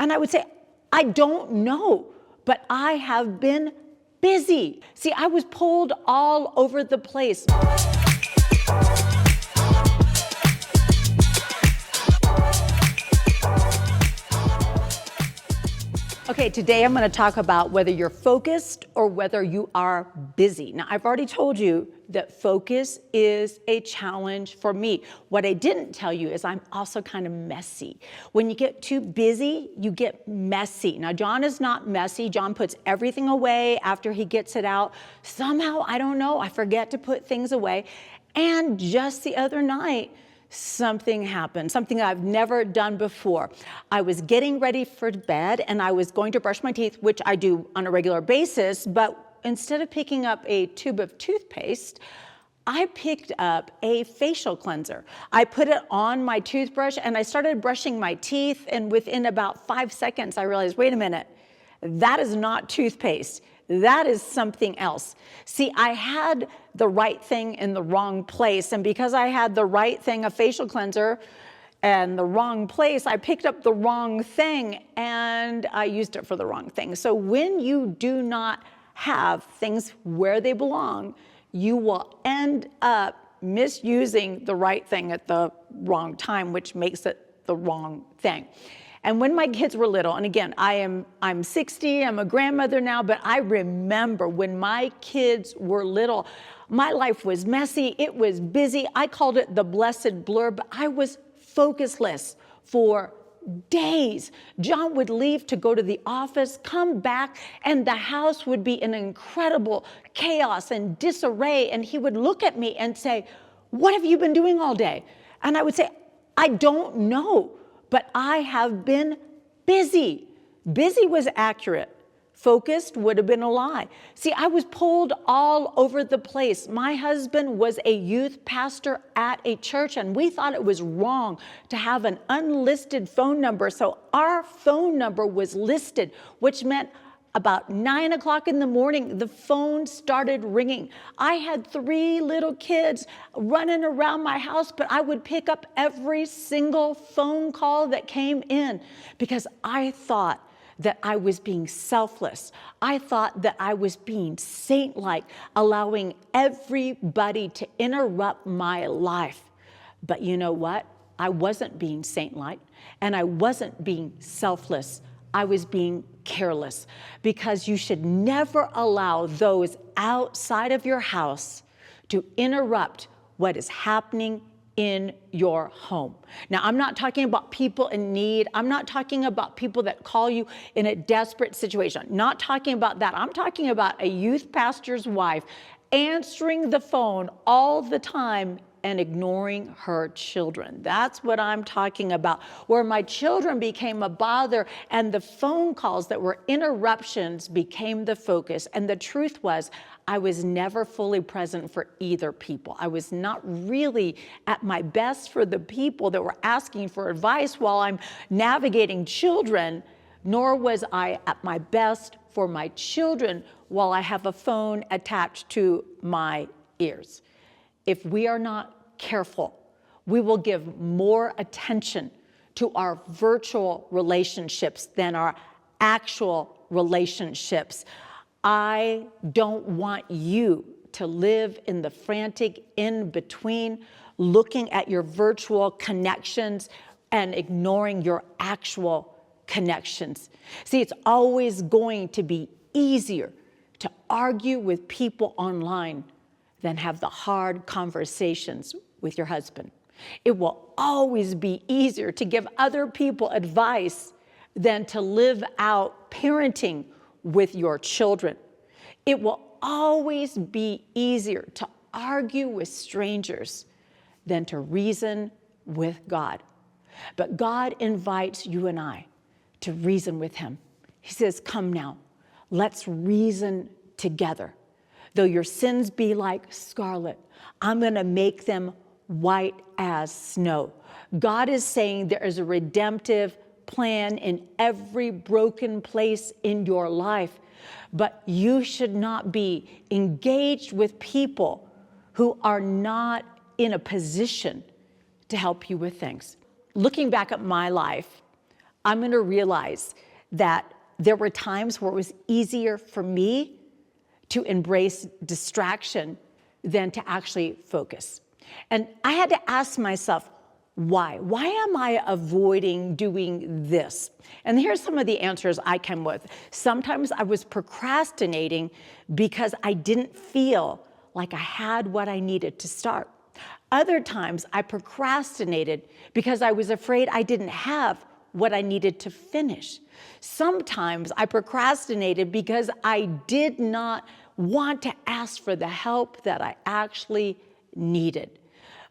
And I would say, I don't know, but I have been busy. See, I was pulled all over the place. Okay, today I'm going to talk about whether you're focused or whether you are busy. Now, I've already told you that focus is a challenge for me. What I didn't tell you is I'm also kind of messy. When you get too busy, you get messy. Now, John is not messy. John puts everything away after he gets it out. Somehow, I don't know, I forget to put things away. And just the other night, something happened, something that I've never done before. I was getting ready for bed and I was going to brush my teeth, which I do on a regular basis, but instead of picking up a tube of toothpaste, I picked up a facial cleanser. I put it on my toothbrush and I started brushing my teeth, and within about 5 seconds, I realized, wait a minute, that is not toothpaste. That is something else. See, I had the right thing in the wrong place. And because I had the right thing, a facial cleanser, and the wrong place, I picked up the wrong thing and I used it for the wrong thing. So when you do not have things where they belong, you will end up misusing the right thing at the wrong time, which makes it the wrong thing. And when my kids were little, and again, I'm 60, I'm a grandmother now, but I remember when my kids were little, my life was messy, it was busy. I called it the blessed blur, but I was focusless for days. John would leave to go to the office, come back, and the house would be in incredible chaos and disarray. And he would look at me and say, "What have you been doing all day?" And I would say, "I don't know, but I have been busy." Busy was accurate. Focused would have been a lie. See, I was pulled all over the place. My husband was a youth pastor at a church, and we thought it was wrong to have an unlisted phone number. So our phone number was listed, which meant about 9 o'clock in the morning, the phone started ringing. I had 3 little kids running around my house, but I would pick up every single phone call that came in because I thought that I was being selfless. I thought that I was being saint-like, allowing everybody to interrupt my life. But you know what? I wasn't being saint-like, and I wasn't being selfless. I was being careless, because you should never allow those outside of your house to interrupt what is happening in your home. Now, I'm not talking about people in need. I'm not talking about people that call you in a desperate situation. Not talking about that. I'm talking about a youth pastor's wife answering the phone all the time and ignoring her children. That's what I'm talking about, where my children became a bother and the phone calls that were interruptions became the focus. And the truth was, I was never fully present for either people. I was not really at my best for the people that were asking for advice while I'm navigating children, nor was I at my best for my children while I have a phone attached to my ears. If we are not careful, we will give more attention to our virtual relationships than our actual relationships. I don't want you to live in the frantic in-between, looking at your virtual connections and ignoring your actual connections. See, it's always going to be easier to argue with people online than have the hard conversations with your husband. It will always be easier to give other people advice than to live out parenting with your children. It will always be easier to argue with strangers than to reason with God. But God invites you and I to reason with him. He says, "Come now, let's reason together. Though your sins be like scarlet, I'm going to make them white as snow." God is saying there is a redemptive plan in every broken place in your life, but you should not be engaged with people who are not in a position to help you with things. Looking back at my life, I'm going to realize that there were times where it was easier for me to embrace distraction than to actually focus. And I had to ask myself, why? Why am I avoiding doing this? And here's some of the answers I came with. Sometimes I was procrastinating because I didn't feel like I had what I needed to start. Other times I procrastinated because I was afraid I didn't have what I needed to finish. Sometimes I procrastinated because I did not want to ask for the help that I actually needed.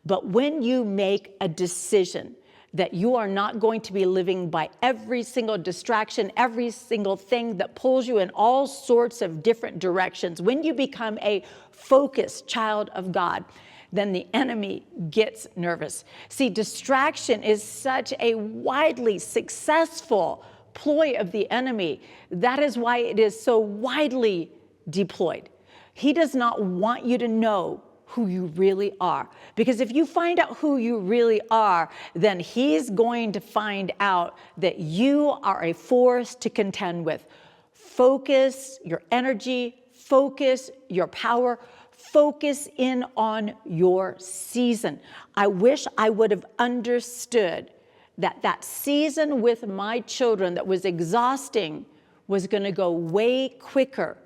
But when you make a decision that you are not going to be living by every single distraction, every single thing that pulls you in all sorts of different directions, when you become a focused child of God, then the enemy gets nervous. See, distraction is such a widely successful ploy of the enemy. That is why it is so widely deployed. He does not want you to know who you really are. Because if you find out who you really are, then he's going to find out that you are a force to contend with. Focus your energy, focus your power, focus in on your season. I wish I would have understood that season with my children that was exhausting was going to go way quicker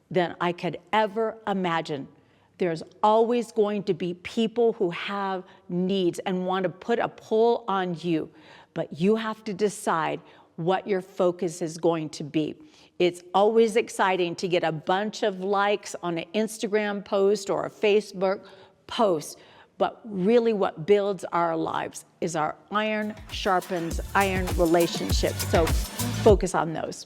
than I could ever imagine. There's always going to be people who have needs and want to put a pull on you, but you have to decide what your focus is going to be. It's always exciting to get a bunch of likes on an Instagram post or a Facebook post, but really what builds our lives is our iron sharpens iron relationships. So focus on those.